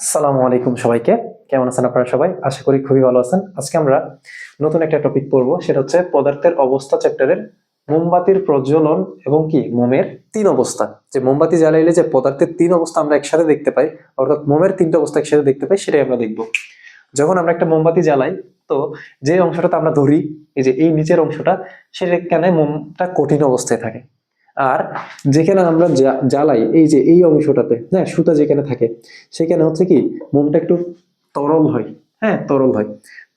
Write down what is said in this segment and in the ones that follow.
আসসালামু আলাইকুম সবাইকে। কেমন আছেন আপনারা সবাই? আশা করি খুবই ভালো আছেন। আজকে আমরা নতুন একটা টপিক পড়বো, সেটা হচ্ছে পদার্থের অবস্থা চ্যাপ্টারের মোমবাতির প্রজ্বলন এবং কি মোমের তিন অবস্থা। যে মোমবাতি জ্বালাইলে যে পদার্থের তিন অবস্থা আমরা একসাথে দেখতে পাই, অর্থাৎ মোমের তিনটা অবস্থা একসাথে দেখতে পাই, সেটাই আমরা দেখবো। যখন আমরা একটা মোমবাতি জ্বালাই, তো যে অংশটাতে আমরা ধরি, এই যে এই নিচের অংশটা, সেখানে মোমটা কঠিন অবস্থায় থাকে। আর যেখানে আমরা জ্বালাই, এই যে এই অংশটাতে, হ্যাঁ, সুতা যেখানে থাকে, সেখানে হচ্ছে কি মোমটা একটু তরল হয়। হ্যাঁ, তরল হয়।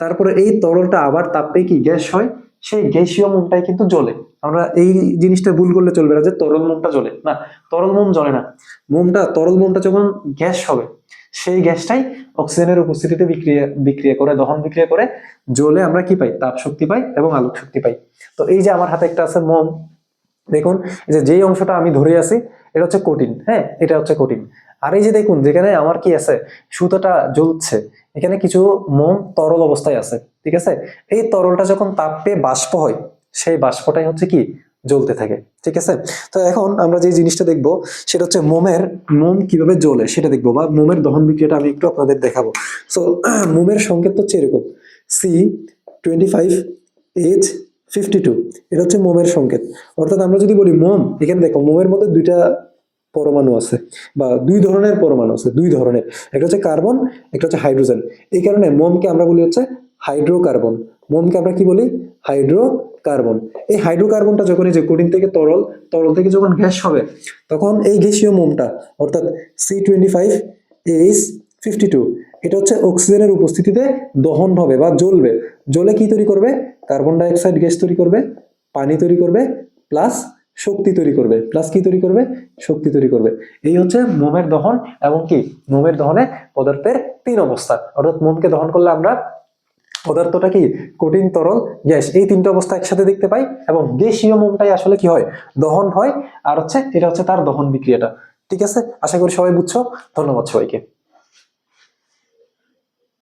তারপরে এই তরলটা আবার তাপ পেয়ে কি গ্যাস হয়, সেই গ্যাসীয় মোমটাই কিন্তু জ্বলে। আমরা এই জিনিসটা ভুল করলে চলবে না যে তরল মোমটা জ্বলে না। তরল মোম জ্বলে না। তরল মোমটা যখন গ্যাস হবে, সেই গ্যাসটাই অক্সিজেনের উপস্থিতিতে বিক্রিয়া বিক্রিয়া করে, দহন বিক্রিয়া করে জ্বলে আমরা কি পাই? তাপ শক্তি পাই এবং আলোক শক্তি পাই। তো এই যে আমার হাতে একটা আছে মোম, দেখুন, এই যে যেই অংশটা আমি ধরে আছি, এটা হচ্ছে কঠিন। হ্যাঁ, এটা হচ্ছে কঠিন। আর এই যে দেখুন, যেখানে আমার কি আছে, সুতোটা জ্বলছে, এখানে কিছু মোম তরল অবস্থায় আছে। ঠিক আছে, এই তরলটা যখন তাপ পেয়ে বাষ্প হয়, সেই বাষ্পটাই হচ্ছে কি জ্বলতে থাকে। ঠিক আছে, তো এখন আমরা যে জিনিসটা দেখবো, সেটা হচ্ছে মোম কিভাবে জ্বলে সেটা দেখবো, বা মোমের দহন বিক্রিয়াটা আমি একটু আপনাদের দেখাবো। সো মোমের সংকেত হচ্ছে এরকম, C25H52, এটা হচ্ছে মোমের সংকেত। অর্থাৎ আমরা যদি বলি মোম, এখানে দেখো মোমের মধ্যে দুইটা পরমাণু আছে, বা দুই ধরনের পরমাণু আছে, দুই ধরনের। একটা হচ্ছে কার্বন, একটা হচ্ছে হাইড্রোজেন। এই কারণে মোমকে আমরা বলি হচ্ছে হাইড্রোকার্বন। মোমকে আমরা কি বলি? হাইড্রোকার্বন। এই হাইড্রোকার্বনটা যখন এই যে কঠিন থেকে তরল, তরল থেকে যখন গ্যাস হবে, তখন এই গ্যাসীয় মোমটা, অর্থাৎ C25H52, এটা হচ্ছে অক্সিজেনের উপস্থিতিতে দহন হবে বা জ্বলবে। জ্বলে কি তৈরি করবে? কার্বন ডাই অক্সাইড গ্যাস তৈরি করবে, পানি তৈরি করবে, প্লাস শক্তি তৈরি করবে। প্লাস কি তৈরি করবে? শক্তি তৈরি করবে। এই হচ্ছে মোমের দহন। এবং কি মোমের দহনে পদার্থের তিন অবস্থা। অর্থাৎ মোমকে দহন করলে আমরা পদার্থটা কি কঠিন, তরল, গ্যাস, এই তিনটা অবস্থা একসাথে দেখতে পাই। এবং গ্যাসীয় মোমটাই আসলে কি হয়? দহন হয়। আর হচ্ছে এটা হচ্ছে তার দহন বিক্রিয়াটা। ঠিক আছে, আশা করি সবাই বুঝছো। ধন্যবাদ সবাইকে।